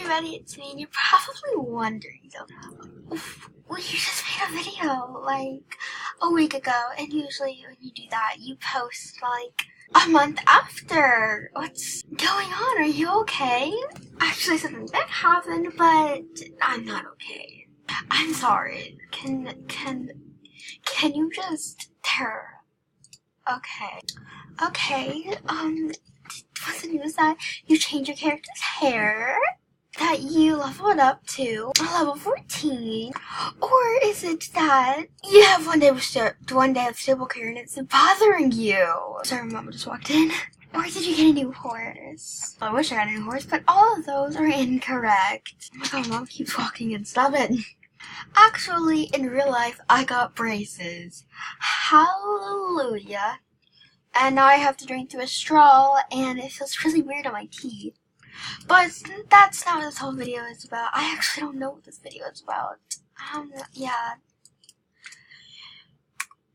Reddit to me and you're probably wondering, well, you just made a video like a week ago, and usually when you do that, you post like a month after. What's going on? Are you okay? Actually, something big happened, but I'm not okay. I'm sorry. Can you just there? Okay. What's the news that you changed your character's hair? That you leveled up to level 14? Or is it that you have one day of stable care and it's bothering you? Sorry, Mama just walked in. Or did you get a new horse? I wish I had a new horse, but all of those are incorrect. Oh my god, Mom keeps walking in. Stop it. Actually, in real life, I got braces. Hallelujah. And now I have to drink through a straw, and it feels really weird on my teeth. But that's not what this whole video is about. I actually don't know what this video is about.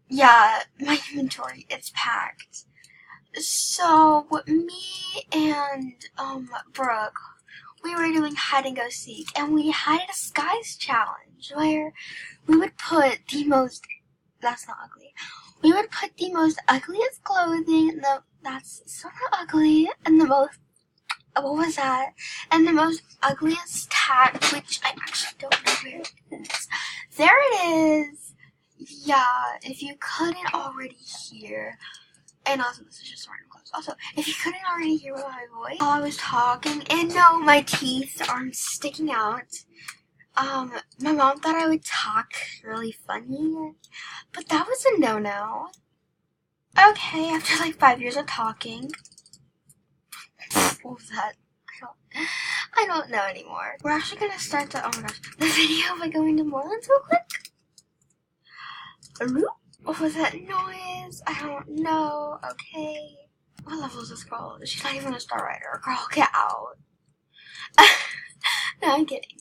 Yeah, my inventory is packed. So, me and, Brooke, we were doing hide and go seek, and we had a disguise challenge where we would put the most, that's not ugly, we would put the most ugliest clothing, that's sort of ugly, and the most, what was that, and the most ugliest tag, which I actually don't know where it is. There it is. Yeah, if you couldn't already hear, and also this is just random clothes. Also, if you couldn't already hear my voice while I was talking, and no, my teeth aren't sticking out. My mom thought I would talk really funny, but that was a no-no. Okay, after like 5 years of talking. What was that? I don't know anymore. We're actually gonna start the video by going to Morelands real quick. Hello? What was that noise? I don't know. Okay. What level is this girl? She's not even a star rider. Girl, get out. No, I'm kidding.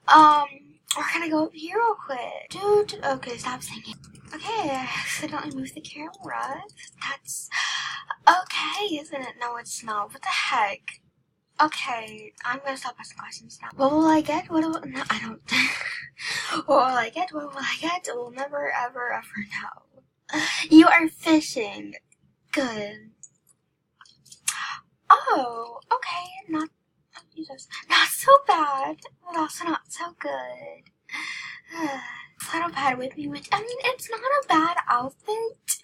We're gonna go up here real quick. Dude, okay, stop singing. Okay, I accidentally moved the camera. That's okay, isn't it? No, it's not. What the heck? Okay, I'm gonna stop asking questions now. What will I get? No, I don't. What will I get? What will I get? We'll never, ever, ever know. You are fishing. Good. Oh, okay, not so bad, but also not so good. Saddle pad with me, which, I mean, it's not a bad outfit.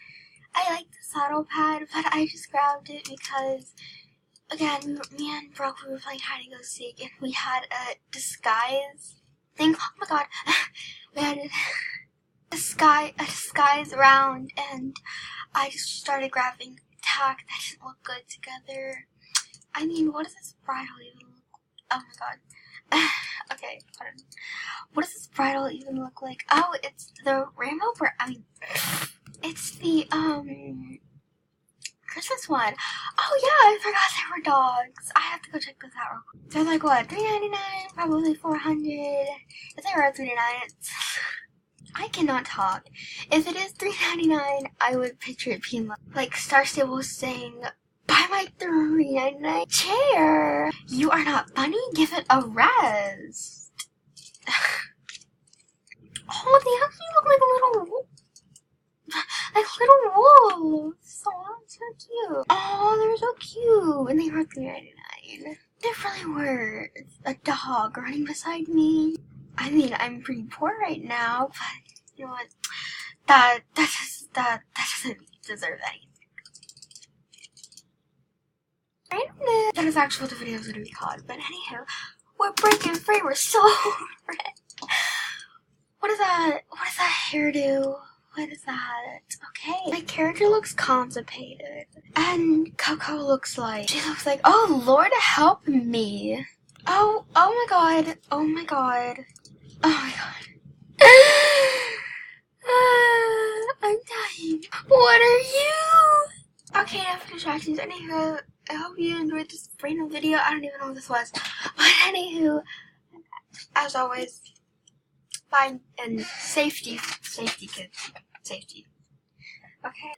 I like the saddle pad, but I just grabbed it because, again, me and Brooke, we were playing hide and go seek, and we had a disguise thing. Oh my god. We had a disguise round, and I just started grabbing tack that didn't look good together. I mean, what does this bridle even look like? Oh my god. Okay, hold on. What does this bridle even look like? Oh, it's the rainbow it's the, Christmas one. Oh yeah, I forgot there were dogs. I have to go check this out real quick. They're like, what, $3.99? Probably $400. If they were at $3.99, I cannot talk. If it is $3.99, I would picture it being like Star Stable saying, buy my $3.99 chair. You are not funny? Give it a rest. Oh, they actually look like a little wolves. So cute. Oh, they're so cute. And they were $3.99. They really were. A dog running beside me. I mean, I'm pretty poor right now, but you know what? That doesn't deserve anything. Randomness. That is actually what the video is going to be called. But anyhow, we're breaking free. We're so over it. What is that? What is that hairdo? What is that? Okay. My character looks constipated. And Coco looks like, she looks like, oh Lord help me. Oh my god. Oh my god. Oh my god. I'm dying. What are you? Okay, enough distractions. Anywho, I hope you enjoyed this random video. I don't even know what this was. But anywho, as always, bye and safety kids. Safety. Okay.